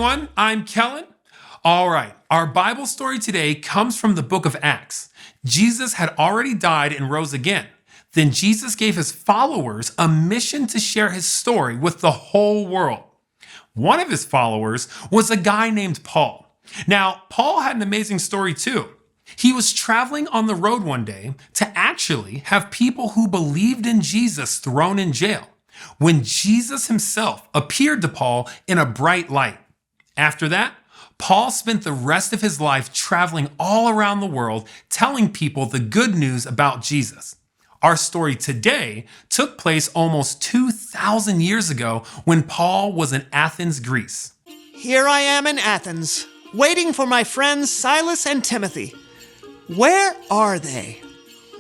everyone. I'm Kellen. All right, our Bible story today comes from the book of Acts. Jesus had already died and rose again. Then Jesus gave his followers a mission to share his story with the whole world. One of his followers was a guy named Paul. Now, Paul had an amazing story too. He was traveling on the road one day to actually have people who believed in Jesus thrown in jail, when Jesus himself appeared to Paul in a bright light. After that, Paul spent the rest of his life traveling all around the world, telling people the good news about Jesus. Our story today took place almost 2,000 years ago when Paul was in Athens, Greece. Here I am in Athens, waiting for my friends Silas and Timothy. Where are they?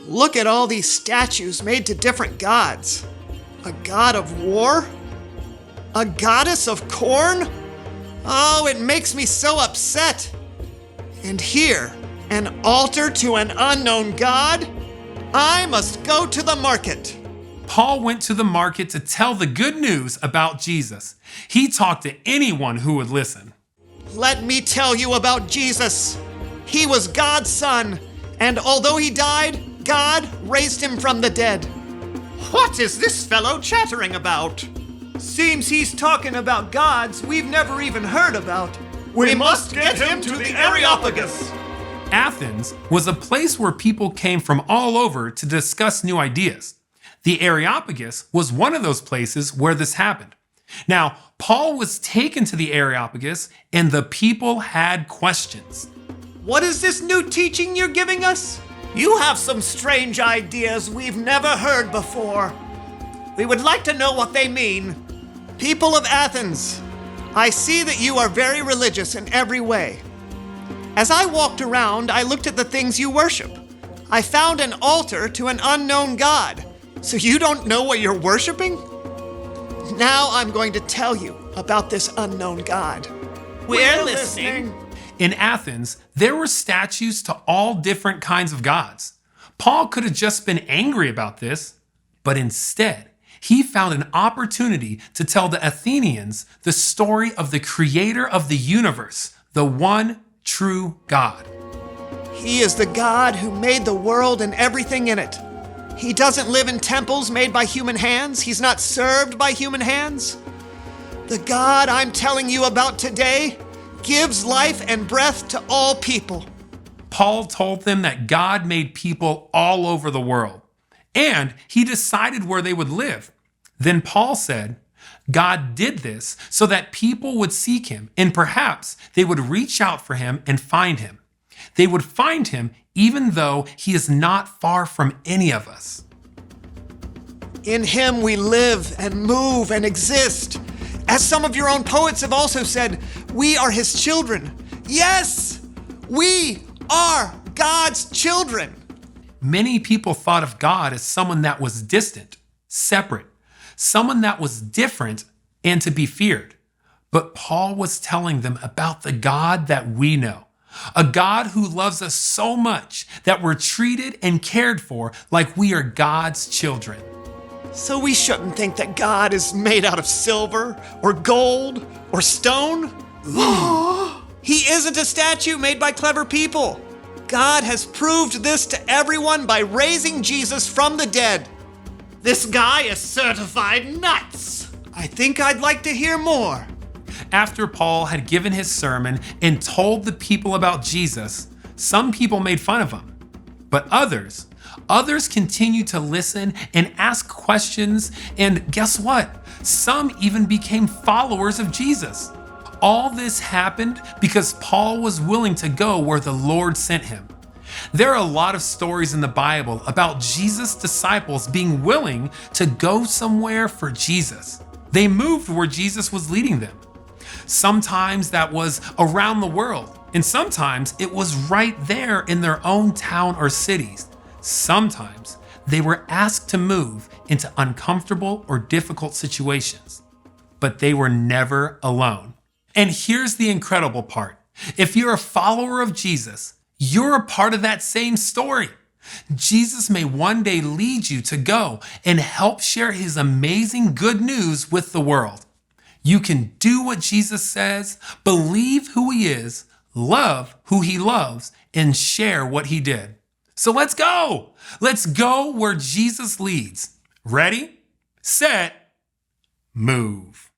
Look at all these statues made to different gods. A god of war? A goddess of corn? Oh, it makes me so upset. And here, an altar to an unknown god? I must go to the market. Paul went to the market to tell the good news about Jesus. He talked to anyone who would listen. Let me tell you about Jesus. He was God's son, and although he died, God raised him from the dead. What is this fellow chattering about? Seems he's talking about gods we've never even heard about. We must get him to the Areopagus. Athens was a place where people came from all over to discuss new ideas. The Areopagus was one of those places where this happened. Now, Paul was taken to the Areopagus, and the people had questions. What is this new teaching you're giving us? You have some strange ideas we've never heard before. We would like to know what they mean. People of Athens, I see that you are very religious in every way. As I walked around, I looked at the things you worship. I found an altar to an unknown god. So you don't know what you're worshiping? Now I'm going to tell you about this unknown god. We're listening. In Athens, there were statues to all different kinds of gods. Paul could have just been angry about this, but instead, he found an opportunity to tell the Athenians the story of the creator of the universe, the one true God. He is the God who made the world and everything in it. He doesn't live in temples made by human hands. He's not served by human hands. The God I'm telling you about today gives life and breath to all people. Paul told them that God made people all over the world, and he decided where they would live. Then Paul said, God did this so that people would seek him, and perhaps they would reach out for him and find him. They would find him even though he is not far from any of us. In him we live and move and exist. As some of your own poets have also said, we are his children. Yes, we are God's children. Many people thought of God as someone that was distant, separate, someone that was different and to be feared. But Paul was telling them about the God that we know, a God who loves us so much that we're treated and cared for like we are God's children. So we shouldn't think that God is made out of silver or gold or stone. He isn't a statue made by clever people. God has proved this to everyone by raising Jesus from the dead. This guy is certified nuts. I think I'd like to hear more. After Paul had given his sermon and told the people about Jesus, some people made fun of him. But others continued to listen and ask questions, and guess what? Some even became followers of Jesus. All this happened because Paul was willing to go where the Lord sent him. There are a lot of stories in the Bible about Jesus' disciples being willing to go somewhere for Jesus. They moved where Jesus was leading them. Sometimes that was around the world, and sometimes it was right there in their own town or cities. Sometimes they were asked to move into uncomfortable or difficult situations, but they were never alone. And here's the incredible part. If you're a follower of Jesus, you're a part of that same story. Jesus may one day lead you to go and help share his amazing good news with the world. You can do what Jesus says, believe who he is, love who he loves, and share what he did. So let's go. Let's go where Jesus leads. Ready, set, move.